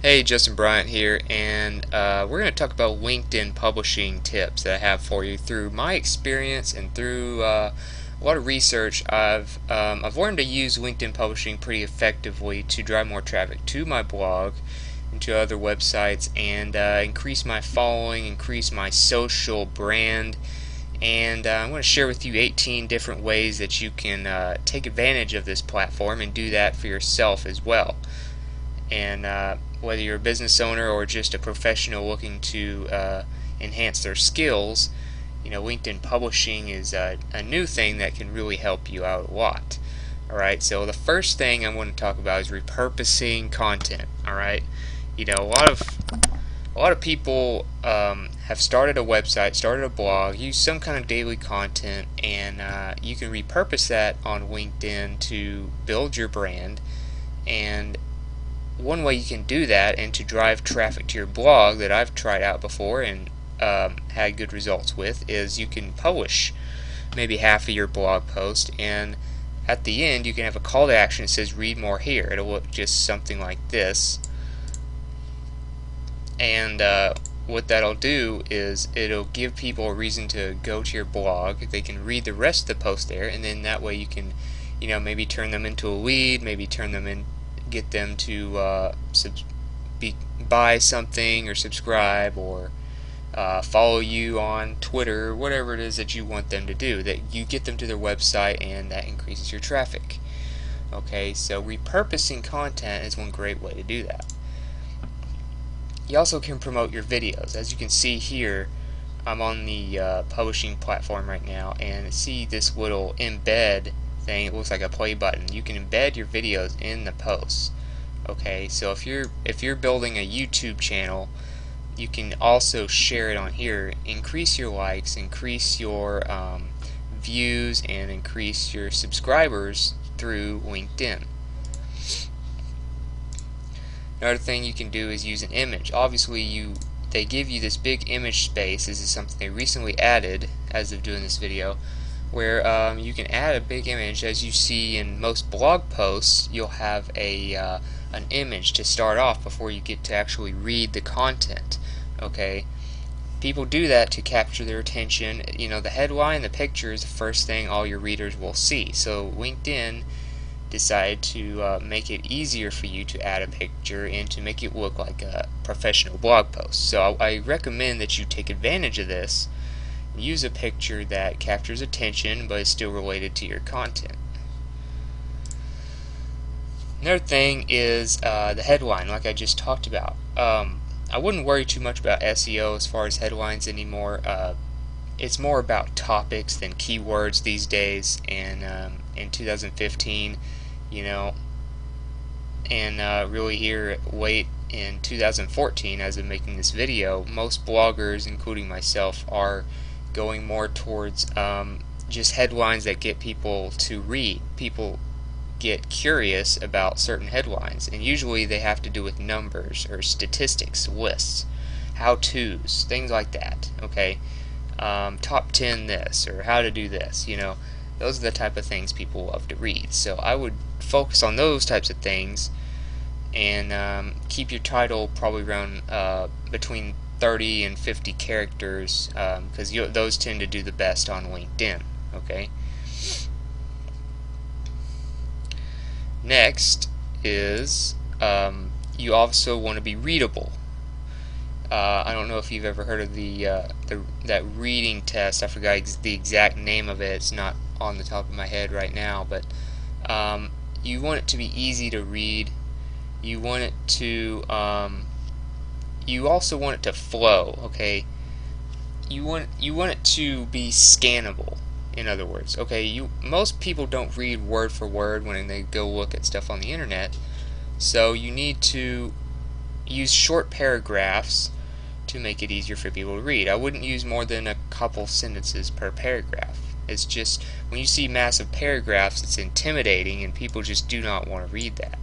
Hey, Justin Bryant here, and we're going to talk about LinkedIn publishing tips that I have for you through my experience and through a lot of research. I've learned to use LinkedIn publishing pretty effectively to drive more traffic to my blog and to other websites, and increase my following, increase my social brand. And I'm going to share with you 18 different ways that you can take advantage of this platform and do that for yourself as well. And whether you're a business owner or just a professional looking to enhance their skills, LinkedIn publishing is a new thing that can really help you out a lot. Alright, so the first thing I want to talk about is repurposing content. Alright, a lot of people have started a website, started a blog, use some kind of daily content, and you can repurpose that on LinkedIn to build your brand. And one way you can do that and to drive traffic to your blog that I've tried out before and had good results with is you can publish maybe half of your blog post, and at the end you can have a call to action that says read more here. It'll look just something like this, and what that'll do is it'll give people a reason to go to your blog. They can read the rest of the post there, and then that way you can maybe turn them into a lead, maybe turn them in, get them to buy something or subscribe or follow you on Twitter, whatever it is that you want them to do. That you get them to their website, and that increases your traffic. Okay, so repurposing content is one great way to do that. You also can promote your videos. As you can see here, I'm on the publishing platform right now, and see this little embed thing. It looks like a play button. You can embed your videos in the posts. Okay, so if you're building a YouTube channel, you can also share it on here. Increase your likes, increase your views, and increase your subscribers through LinkedIn. Another thing you can do is use an image. Obviously, they give you this big image space. This is something they recently added as of doing this video, where you can add a big image. As you see in most blog posts, you'll have an image to start off before you get to actually read the content. Okay, people do that to capture their attention. The headline, the picture is the first thing all your readers will see. So LinkedIn decided to make it easier for you to add a picture and to make it look like a professional blog post. So I recommend that you take advantage of this. Use a picture that captures attention but is still related to your content. Another thing is the headline, like I just talked about. I wouldn't worry too much about SEO as far as headlines anymore. It's more about topics than keywords these days, and in 2015, and really here late in 2014, as of making this video, most bloggers, including myself, are going more towards just headlines that get people to read. People get curious about certain headlines, and usually they have to do with numbers or statistics, lists, how-tos, things like that. Okay, top 10 this, or how to do this. Those are the type of things people love to read. So I would focus on those types of things, and keep your title probably around between 30 and 50 characters, because those tend to do the best on LinkedIn. Okay. Next is you also want to be readable. I don't know if you've ever heard of that reading test. I forgot the exact name of it. It's not on the top of my head right now, but you want it to be easy to read. You want it to you also want it to flow. Okay, you want it to be scannable. In other words, okay, most people don't read word for word when they go look at stuff on the internet, so you need to use short paragraphs to make it easier for people to read. I wouldn't use more than a couple sentences per paragraph. It's just, when you see massive paragraphs, it's intimidating, and people just do not want to read that.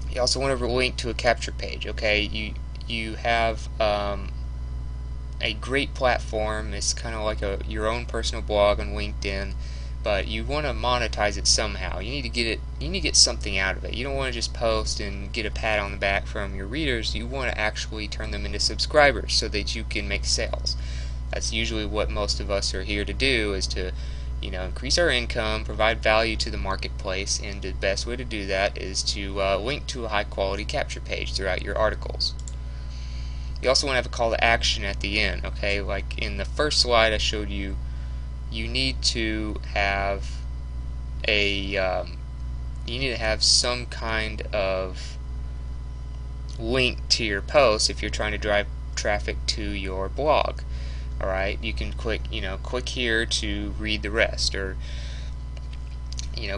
You also want to link to a capture page. Okay, you have a great platform. It's kind of like your own personal blog on LinkedIn, but you want to monetize it somehow. You need to get it. You need to get something out of it. You don't want to just post and get a pat on the back from your readers. You want to actually turn them into subscribers so that you can make sales. That's usually what most of us are here to do, is to, increase our income, provide value to the marketplace, and the best way to do that is to link to a high quality capture page throughout your articles. You also want to have a call to action at the end, okay? Like in the first slide I showed you, you need to have some kind of link to your post if you're trying to drive traffic to your blog. Alright, you can click here to read the rest, or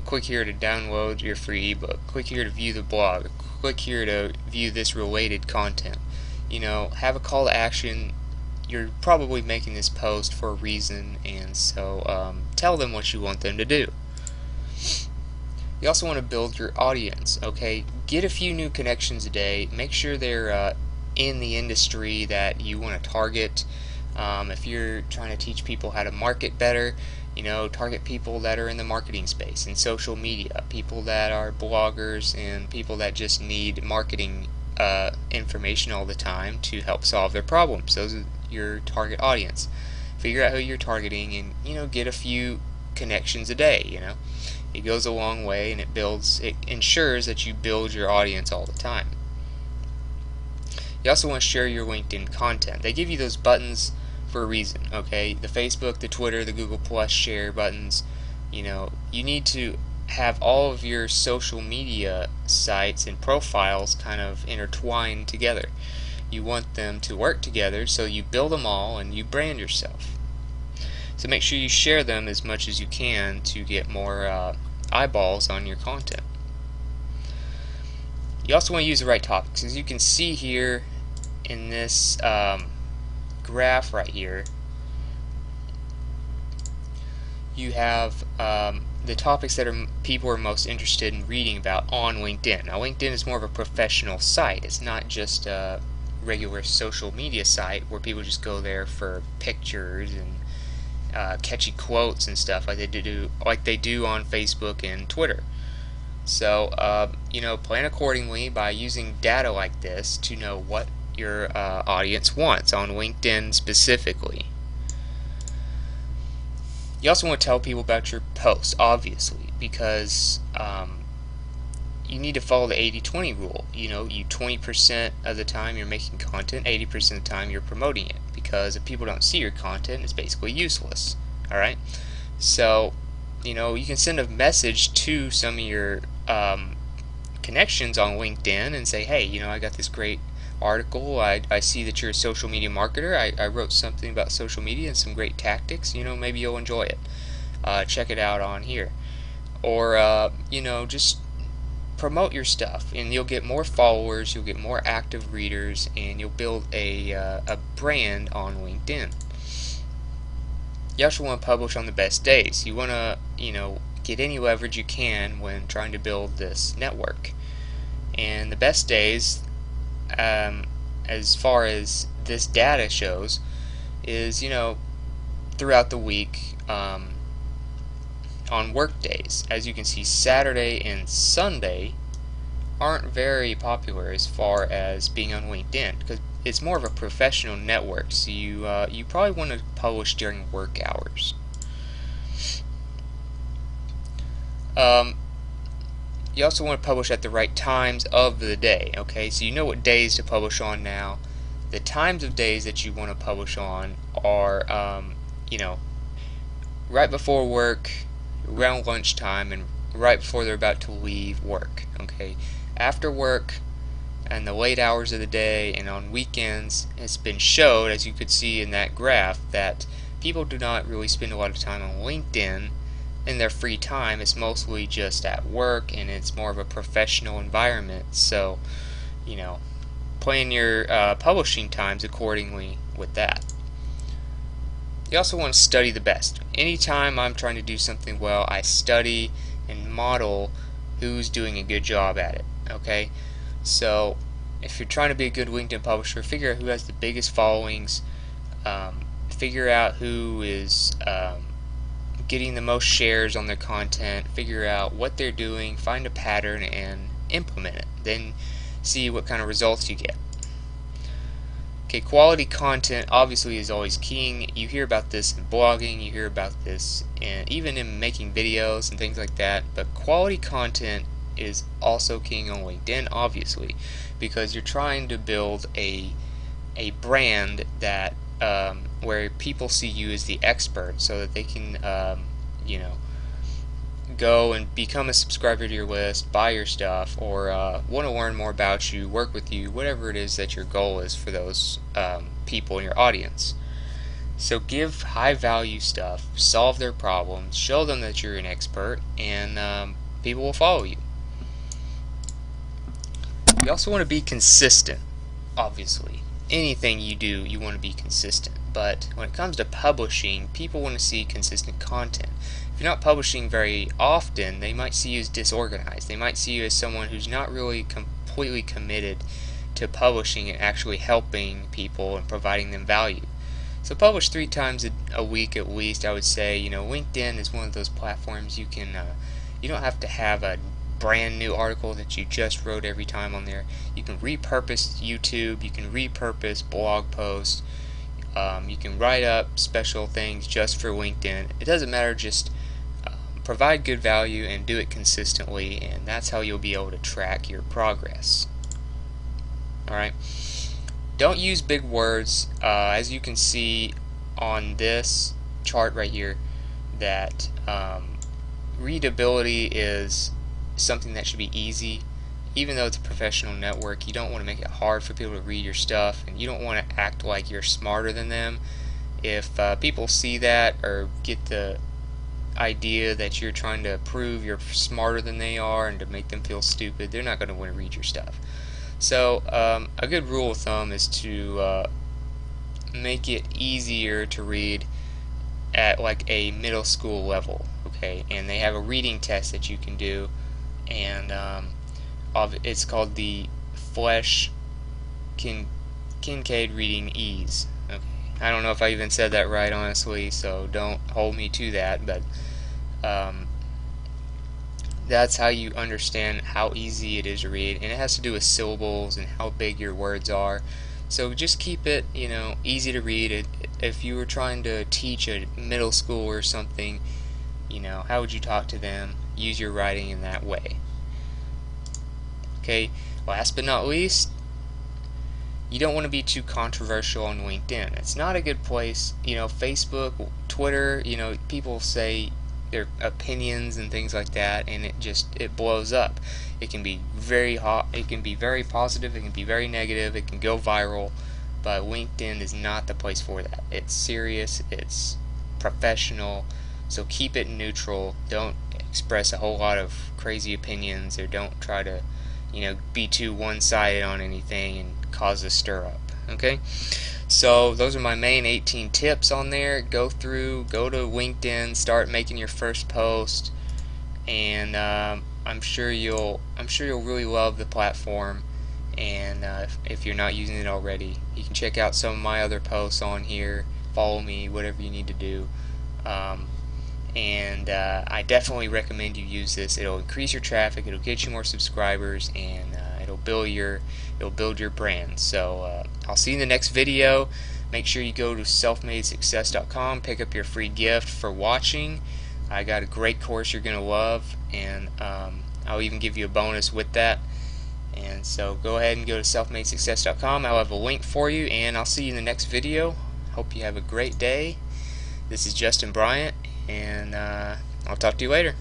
click here to download your free ebook, click here to view the blog, click here to view this related content. Have a call to action. You're probably making this post for a reason, and so tell them what you want them to do. You also want to build your audience, okay? Get a few new connections a day. Make sure they're in the industry that you want to target. If you're trying to teach people how to market better, target people that are in the marketing space, in social media, people that are bloggers, and people that just need marketing information all the time to help solve their problems. Those are your target audience. Figure out who you're targeting, and get a few connections a day. It goes a long way, and it ensures that you build your audience all the time. You also want to share your LinkedIn content. They give you those buttons for a reason, okay? The Facebook, the Twitter, the Google Plus share buttons. You need to have all of your social media sites and profiles kind of intertwined together. You want them to work together, so you build them all and you brand yourself. So make sure you share them as much as you can to get more eyeballs on your content. You also want to use the right topics. As you can see here in this graph right here, you have the topics that people are most interested in reading about on LinkedIn. Now, LinkedIn is more of a professional site. It's not just a regular social media site where people just go there for pictures and catchy quotes and stuff like they do on Facebook and Twitter. So, plan accordingly by using data like this to know what your audience wants on LinkedIn specifically. You also want to tell people about your posts, obviously, because you need to follow the 80-20 rule. You 20% of the time you're making content, 80% of the time you're promoting it, because if people don't see your content, it's basically useless. Alright? So, you can send a message to some of your connections on LinkedIn and say, hey, I got this great article. I see that you're a social media marketer. I wrote something about social media and some great tactics. Maybe you'll enjoy it. Check it out on here. Or, just promote your stuff, and you'll get more followers, you'll get more active readers, and you'll build a brand on LinkedIn. You also want to publish on the best days. You want to, get any leverage you can when trying to build this network. And the best days, as far as this data shows, is throughout the week on work days. As you can see, Saturday and Sunday aren't very popular as far as being on LinkedIn, because it's more of a professional network, so you probably want to publish during work hours. You also want to publish at the right times of the day, okay? So you know what days to publish on now. The times of days that you want to publish on are, right before work, around lunchtime, and right before they're about to leave work, okay? After work and the late hours of the day and on weekends, it's been showed, as you could see in that graph, that people do not really spend a lot of time on LinkedIn in their free time. It's mostly just at work, and it's more of a professional environment. So, plan your publishing times accordingly with that. You also want to study the best. Anytime I'm trying to do something well, I study and model who's doing a good job at it, okay? So, if you're trying to be a good LinkedIn publisher, figure out who has the biggest followings, figure out who is getting the most shares on their content, figure out what they're doing, find a pattern, and implement it. Then see what kind of results you get. Okay, quality content obviously is always king. You hear about this in blogging, you hear about this even in making videos and things like that, but quality content is also king on LinkedIn, obviously, because you're trying to build a brand that where people see you as the expert, so that they can you know, go and become a subscriber to your list, buy your stuff, or want to learn more about you, work with you, whatever it is that your goal is for those people in your audience. So give high value stuff, solve their problems, show them that you're an expert, and people will follow you. You also want to be consistent, obviously. Anything you do, you want to be consistent. But when it comes to publishing, people want to see consistent content. If you're not publishing very often, they might see you as disorganized. They might see you as someone who's not really completely committed to publishing and actually helping people and providing them value. So publish 3 times a week at least, I would say. You know, LinkedIn is one of those platforms you can you don't have to have a brand new article that you just wrote every time on there. You can repurpose YouTube, you can repurpose blog posts, you can write up special things just for LinkedIn. It doesn't matter, just provide good value and do it consistently, and that's how you'll be able to track your progress. Alright, don't use big words. As you can see on this chart right here, that readability is something that should be easy. Even though it's a professional network, you don't want to make it hard for people to read your stuff, and you don't want to act like you're smarter than them. If people see that or get the idea that you're trying to prove you're smarter than they are and to make them feel stupid, they're not going to want to read your stuff. So a good rule of thumb is to make it easier to read at like a middle school level, okay? And they have a reading test that you can do, and it's called the Kincaid Reading Ease. Okay. I don't know if I even said that right, honestly, so don't hold me to that, but that's how you understand how easy it is to read, and it has to do with syllables and how big your words are. So just keep it, you know, easy to read. If you were trying to teach a middle school or something, you know, how would you talk to them? Use your writing in that way. Okay, last but not least, you don't want to be too controversial on LinkedIn. It's not a good place. You know, Facebook, Twitter, you know, people say their opinions and things like that, and it blows up. It can be very hot, it can be very positive, it can be very negative, it can go viral, but LinkedIn is not the place for that. It's serious, it's professional, so keep it neutral. Don't express a whole lot of crazy opinions, or don't try to, you know, be too one-sided on anything and cause a stir up. Okay, so those are my main 18 tips on there. Go to LinkedIn, start making your first post, and I'm sure you'll really love the platform. And if you're not using it already, you can check out some of my other posts on here. Follow me, whatever you need to do. And I definitely recommend you use this. It'll increase your traffic, it'll get you more subscribers, and it'll build your brand. So I'll see you in the next video. Make sure you go to selfmadesuccess.com, pick up your free gift for watching. I got a great course you're gonna love, and I'll even give you a bonus with that. And so go ahead and go to selfmadesuccess.com. I'll have a link for you, and I'll see you in the next video. Hope you have a great day. This is Justin Bryant, and I'll talk to you later.